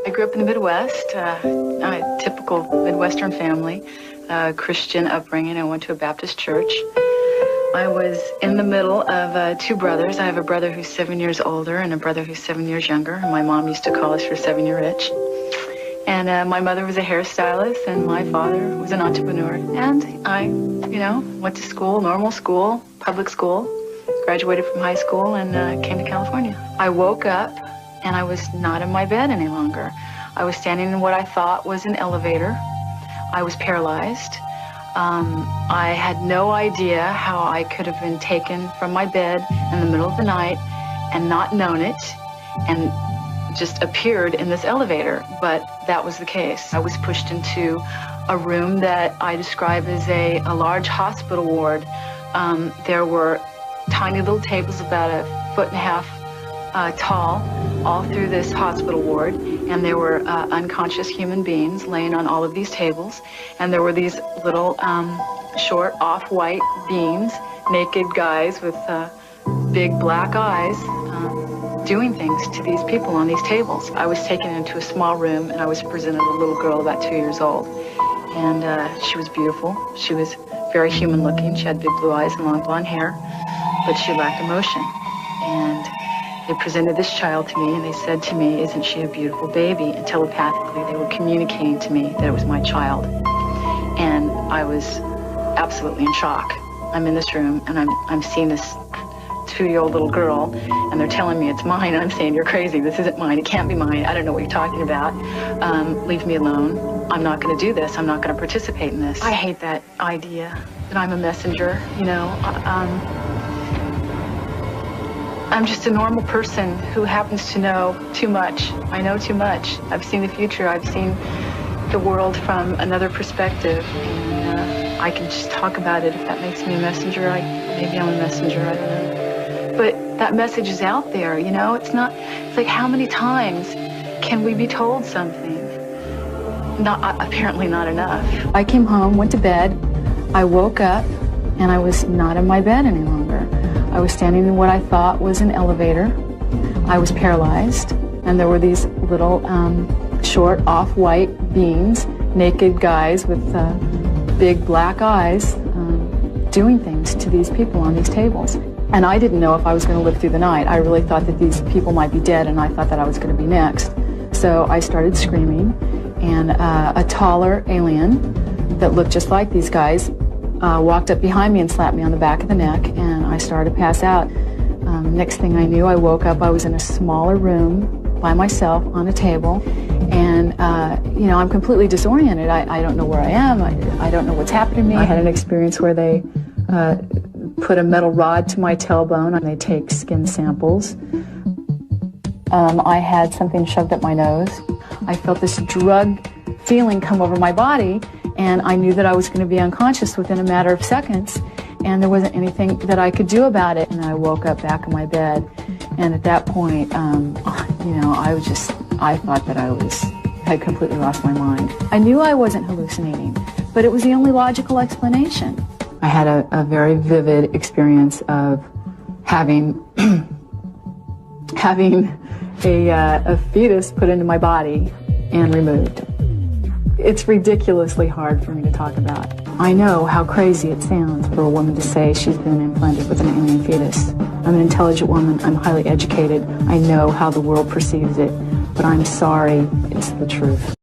I grew up in the Midwest, a typical Midwestern family, Christian upbringing. I went to a Baptist church. I was in the middle of two brothers. I have a brother who's 7 years older and a brother who's 7 years younger. And my mom used to call us for 7-year itch. And my mother was a hairstylist and my father was an entrepreneur. And I, went to school, normal school, public school, graduated from high school and came to California. I woke up and I was not in my bed any longer. I was standing in what I thought was an elevator. I was paralyzed. I had no idea how I could have been taken from my bed in the middle of the night and not known it and just appeared in this elevator, but that was the case. I was pushed into a room that I describe as a large hospital ward. There were tiny little tables about 1.5 feet tall all through this hospital ward, and there were unconscious human beings laying on all of these tables, and there were these little short off-white beings, naked guys with big black eyes doing things to these people on these tables. I was taken into a small room and I was presented a little girl about 2 years old, and she was beautiful. She was very human looking. She had big blue eyes and long blonde hair, but she lacked emotion. And they presented this child to me and they said to me, "Isn't she a beautiful baby?" And telepathically they were communicating to me that it was my child. And I was absolutely in shock. I'm in this room and I'm seeing this 2-year-old little girl and they're telling me it's mine, and I'm saying, "You're crazy, this isn't mine, it can't be mine, I don't know what you're talking about, leave me alone, I'm not going to do this, I'm not going to participate in this." I hate that idea that I'm a messenger, I'm just a normal person who happens to know too much. I know too much. I've seen the future. I've seen the world from another perspective. And I can just talk about it. If that makes me a messenger, maybe I'm a messenger, I don't know. But that message is out there, It's like, how many times can we be told something? Apparently not enough. I came home, went to bed, I woke up, and I was not in my bed any longer. I was standing in what I thought was an elevator. I was paralyzed, and there were these little short off-white beings, naked guys with big black eyes doing things to these people on these tables. And I didn't know if I was going to live through the night. I really thought that these people might be dead, and I thought that I was going to be next. So I started screaming, and a taller alien that looked just like these guys walked up behind me and slapped me on the back of the neck, and I started to pass out. Next thing I knew, I woke up. I was in a smaller room by myself on a table, and I'm completely disoriented. I don't know where I am. I don't know what's happening to me. I had an experience where they put a metal rod to my tailbone, and they take skin samples. I had something shoved up my nose. I felt this drug feeling come over my body, and I knew that I was going to be unconscious within a matter of seconds, and there wasn't anything that I could do about it. And I woke up back in my bed, and at that point, I thought that I had completely lost my mind. I knew I wasn't hallucinating, but it was the only logical explanation. I had a very vivid experience of having a fetus put into my body and removed. It's ridiculously hard for me to talk about. I know how crazy it sounds for a woman to say she's been implanted with an alien fetus. I'm an intelligent woman, I'm highly educated, I know how the world perceives it, but I'm sorry, it's the truth.